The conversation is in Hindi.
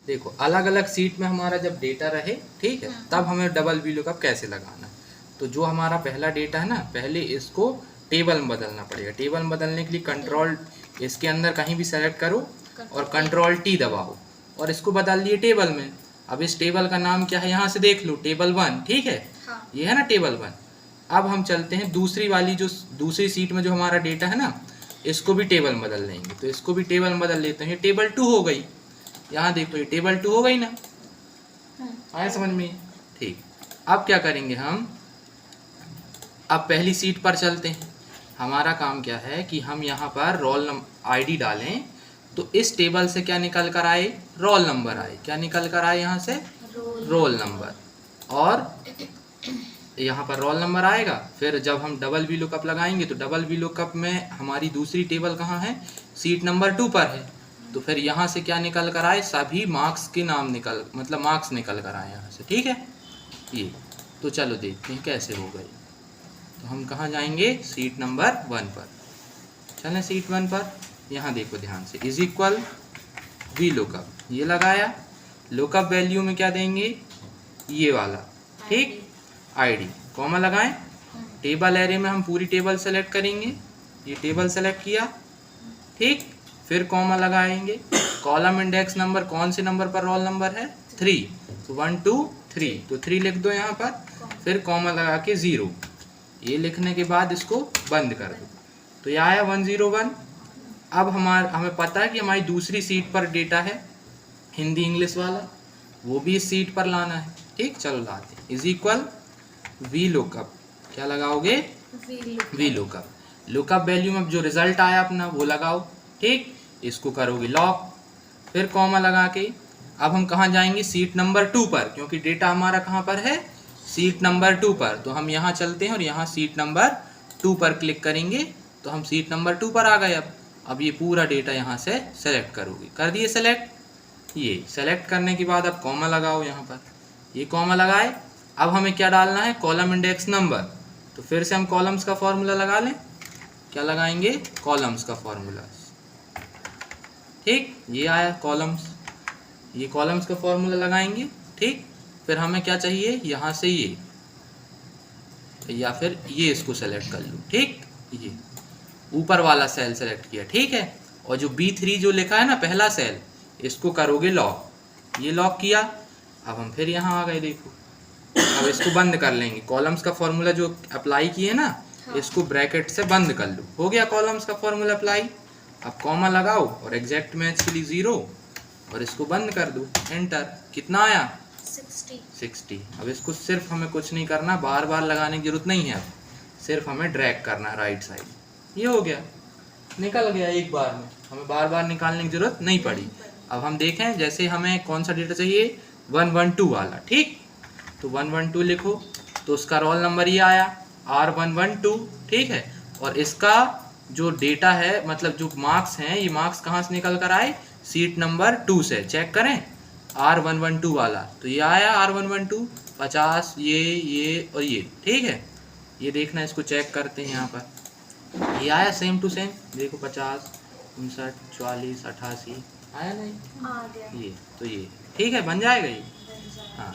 देखो अलग अलग सीट में हमारा जब डेटा रहे, ठीक है, तब हमें डबल वी लुकअप कैसे लगाना। तो जो हमारा पहला डेटा है ना, पहले इसको टेबल में बदलना पड़ेगा। टेबल में बदलने के लिए कंट्रोल इसके अंदर कहीं भी सेलेक्ट करो और कंट्रोल टी दबाओ और इसको बदल दिए टेबल में। अब इस टेबल का नाम क्या है, यहाँ से देख लो, टेबल 1, ठीक है। हाँ। ये है ना टेबल 1। अब हम चलते हैं दूसरी वाली, जो दूसरी सीट में जो हमारा डेटा है ना, इसको भी टेबल में बदल लेंगे। तो इसको भी टेबल में बदल लेते हैं, ये टेबल 2 हो गई। यहाँ देखो ये टेबल 2 हो गई ना, आया समझ में? ठीक। अब क्या करेंगे हम, अब पहली सीट पर चलते हैं। हमारा काम क्या है कि हम यहाँ पर रोल आईडी डालें, तो इस टेबल से क्या निकल कर आए, रोल नंबर आए। क्या निकल कर आए यहाँ से, रोल नंबर। और यहाँ पर रोल नंबर आएगा। फिर जब हम डबल वी लुकअप लगाएंगे तो डबल वी लुकअप में हमारी दूसरी टेबल कहाँ है, सीट नंबर 2 पर है। तो फिर यहाँ से क्या निकल कर आए, सभी मार्क्स के नाम मतलब मार्क्स निकल कर आए यहाँ से, ठीक है। ये तो चलो देखते हैं कैसे हो गई। तो हम कहाँ जाएंगे, सीट नंबर 1 पर। चलें सीट 1 पर। यहाँ देखो ध्यान से, इज इक्वल वी लुकअप, ये लगाया। लुकअप वैल्यू में क्या देंगे, ये वाला, ठीक, आईडी, कॉमा लगाएं। टेबल एरे में हम पूरी टेबल सेलेक्ट करेंगे, ये टेबल सेलेक्ट किया, ठीक। फिर कॉमा लगाएंगे। कॉलम इंडेक्स नंबर, कौन से नंबर पर रोल नंबर है, 3, तो 1 2 3, तो 3 लिख दो यहाँ पर। फिर कॉमा लगा के 0, ये लिखने के बाद इसको बंद कर दो। तो ये आया 101। अब हमें पता है कि हमारी दूसरी सीट पर डेटा है हिंदी इंग्लिश वाला, वो भी इस सीट पर लाना है, ठीक। चलो लाते हैं। इज इक्वल वी लुकअप, क्या लगाओगे, वी लुकअप। लुकअप वैल्यू में जो रिजल्ट आया अपना वो लगाओ, ठीक। इसको करोगे लॉक, फिर कॉमा लगा के। अब हम कहाँ जाएंगे, सीट नंबर 2 पर, क्योंकि डेटा हमारा कहाँ पर है, सीट नंबर 2 पर। तो हम यहाँ चलते हैं और यहाँ सीट नंबर 2 पर क्लिक करेंगे, तो हम सीट नंबर 2 पर आ गए। अब ये पूरा डेटा यहाँ से सेलेक्ट करोगे, कर दिए सेलेक्ट। ये सेलेक्ट करने के बाद अब कॉमा लगाओ यहाँ पर, ये कॉमा लगाए। अब हमें क्या डालना है, कॉलम इंडेक्स नंबर। तो फिर से हम कॉलम्स का फॉर्मूला लगा लें। क्या लगाएंगे, कॉलम्स का फॉर्मूला, ठीक। ये आया कॉलम्स, ये कॉलम्स का फॉर्मूला लगाएंगे, ठीक। फिर हमें क्या चाहिए, यहाँ से ये, या फिर ये इसको सेलेक्ट कर लो, ठीक। ये ऊपर वाला सेल सेलेक्ट किया, ठीक है। और जो B3 जो लिखा है ना, पहला सेल, इसको करोगे लॉक, ये लॉक किया। अब हम फिर यहाँ आ गए, देखो। अब इसको बंद कर लेंगे, कॉलम्स का फॉर्मूला जो अप्लाई किए ना, हाँ, इसको ब्रैकेट से बंद कर लो। हो गया कॉलम्स का फॉर्मूला अप्लाई। अब कॉमा लगाओ और एग्जैक्ट मैच के लिए 0 और इसको बंद कर दो, एंटर। कितना आया, 60। अब इसको सिर्फ हमें कुछ नहीं करना, बार बार लगाने की जरूरत नहीं है। अब सिर्फ हमें ड्रैग करना है राइट साइड, ये हो गया, निकल गया एक बार में, हमें बार बार निकालने की जरूरत नहीं पड़ी। अब हम देखें, जैसे हमें कौन सा डेटा चाहिए, 112 वाला, ठीक। तो 112 लिखो, तो उसका रोल नंबर ये आया R112, ठीक है। और इसका जो डेटा है, मतलब जो मार्क्स हैं, ये मार्क्स कहाँ से निकल कर आए, सीट नंबर 2 से। चेक करें, R112 वाला, तो ये आया R112, 50, ये और ये, ठीक है। ये देखना, इसको चेक करते हैं यहाँ पर, ये आया सेम टू सेम, देखो 50, 59, 44, 88 आया नहीं, ये तो ये ठीक है, बन जाएगा ये, हाँ।